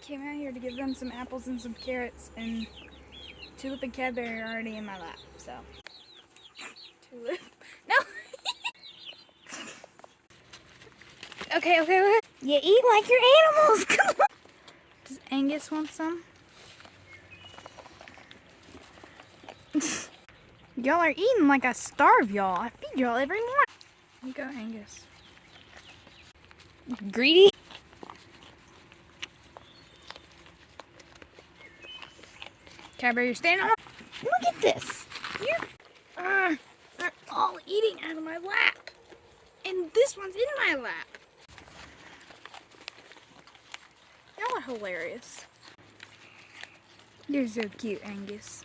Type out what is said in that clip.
came out here to give them some apples and some carrots, and Tulip and Cadbury are already in my lap, so. Tulip. No! Okay. You eat like your animals. Come on. Does Angus want some? Y'all are eating like I starve y'all. I feed y'all every morning. Here you go, Angus. Greedy? Cadbury, you're standing on. Look at this. They're all eating out of my lap. And this one's in my lap. Y'all are hilarious. You're so cute, Angus.